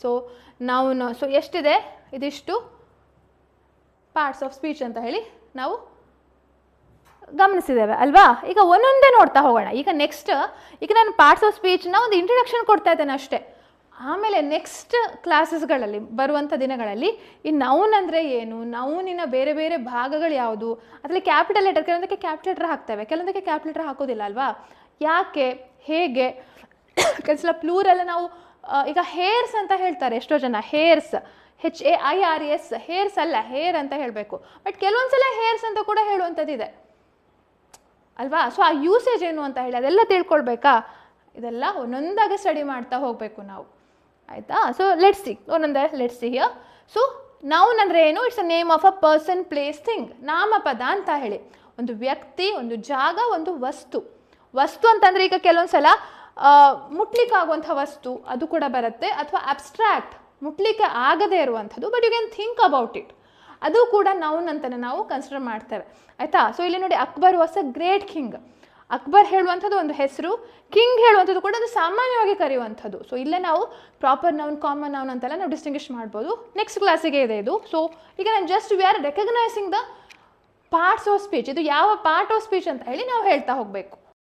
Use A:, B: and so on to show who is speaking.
A: So noun, so ಎಷ್ಟಿದೆ, ಇದಿಷ್ಟು parts of speech ಅಂತ ಹೇಳಿ ನಾವು ಗಮನಿಸಿದ್ದೇವೆ ಅಲ್ವಾ. ಈಗ ಒಂದೊಂದೇ ನೋಡ್ತಾ ಹೋಗೋಣ. ಈಗ ನೆಕ್ಸ್ಟ್, ಈಗ ನಾನು ಪಾರ್ಟ್ಸ್ ಆಫ್ ಸ್ಪೀಚ್ನ ಒಂದು ಇಂಟ್ರಡಕ್ಷನ್ ಕೊಡ್ತಾ ಇದ್ದೇನೆ ಅಷ್ಟೇ. ಆಮೇಲೆ ನೆಕ್ಸ್ಟ್ ಕ್ಲಾಸಸ್ಗಳಲ್ಲಿ ಬರುವಂಥ ದಿನಗಳಲ್ಲಿ ಈ ನೌನ್ ಅಂದರೆ ಏನು, ನೌನಿನ ಬೇರೆ ಬೇರೆ ಭಾಗಗಳು ಯಾವುದು, ಅದರಲ್ಲಿ ಕ್ಯಾಪಿಟಲ್ ಲೆಟರ್, ಕೆಲವೊಂದಕ್ಕೆ ಕ್ಯಾಪಿಟಲ್ ಲೆಟರ್ ಹಾಕ್ತೇವೆ, ಕೆಲವೊಂದಕ್ಕೆ ಕ್ಯಾಪಿಟಲ್ ಲೆಟರ್ ಹಾಕೋದಿಲ್ಲ ಅಲ್ವಾ, ಯಾಕೆ, ಹೇಗೆ, ಕೆಲಸ ಪ್ಲೂರಲ್ಲ. ನಾವು ಈಗ ಹೇರ್ಸ್ ಅಂತ ಹೇಳ್ತಾರೆ ಎಷ್ಟೋ ಜನ, ಹೇರ್ಸ್, HAIRS, ಹೇರ್ಸ್ ಅಲ್ಲ, ಹೇರ್ ಅಂತ ಹೇಳಬೇಕು. ಬಟ್ ಕೆಲವೊಂದ್ಸಲ ಹೇರ್ಸ್ ಅಂತ ಕೂಡ ಹೇಳುವಂಥದ್ದಿದೆ ಅಲ್ವಾ. ಸೊ ಆ ಯೂಸೇಜ್ ಏನು ಅಂತ ಹೇಳಿ ಅದೆಲ್ಲ ತಿಳ್ಕೊಳ್ಬೇಕಾ, ಇದೆಲ್ಲ ಒಂದೊಂದಾಗಿ ಸ್ಟಡಿ ಮಾಡ್ತಾ ಹೋಗಬೇಕು ನಾವು, ಆಯಿತಾ. So let's see, let's see here. So noun ಅಂದರೆ ಏನು, it's a name of a person, place, thing. ನಾಮಪದ ಅಂತ ಹೇಳಿ ಒಂದು ವ್ಯಕ್ತಿ, ಒಂದು ಜಾಗ, ಒಂದು ವಸ್ತು. ವಸ್ತು ಅಂತಂದರೆ ಈಗ ಕೆಲವೊಂದ್ಸಲ ಮುಟ್ಲಿಕ್ಕಾಗುವಂಥ ವಸ್ತು ಅದು ಕೂಡ ಬರುತ್ತೆ, ಅಥವಾ ಅಬ್ಸ್ಟ್ರಾಕ್ಟ್, ಮುಟ್ಲಿಕ್ಕೆ ಆಗದೇ ಇರುವಂಥದ್ದು, but you can think about it, ಅದು ಕೂಡ ನೌನ್ ಅಂತಲೇ ನಾವು ಕನ್ಸಿಡರ್ ಮಾಡ್ತೇವೆ, ಆಯಿತಾ. ಸೊ ಇಲ್ಲಿ ನೋಡಿ, Akbar was a great king. Akbar ಹೇಳುವಂಥದ್ದು ಒಂದು ಹೆಸರು, ಕಿಂಗ್ ಹೇಳುವಂಥದ್ದು ಕೂಡ ಅದು ಸಾಮಾನ್ಯವಾಗಿ ಕರೆಯುವಂಥದ್ದು. ಸೊ ಇಲ್ಲೇ ನಾವು ಪ್ರಾಪರ್ ನೌನ್, ಕಾಮನ್ ನೌನ್ ಅಂತೆಲ್ಲ ನಾವು ಡಿಸ್ಟಿಂಗ್ವಿಷ್ ಮಾಡ್ಬೋದು. ನೆಕ್ಸ್ಟ್ ಕ್ಲಾಸಿಗೆ ಇದೆ ಇದು. ಸೊ ಈಗ ನಾನು just we are recognising the parts of speech. ಇದು ಯಾವ ಪಾರ್ಟ್ ಆಫ್ ಸ್ಪೀಚ್ ಅಂತ ಹೇಳಿ ನಾವು ಹೇಳ್ತಾ ಹೋಗಬೇಕು.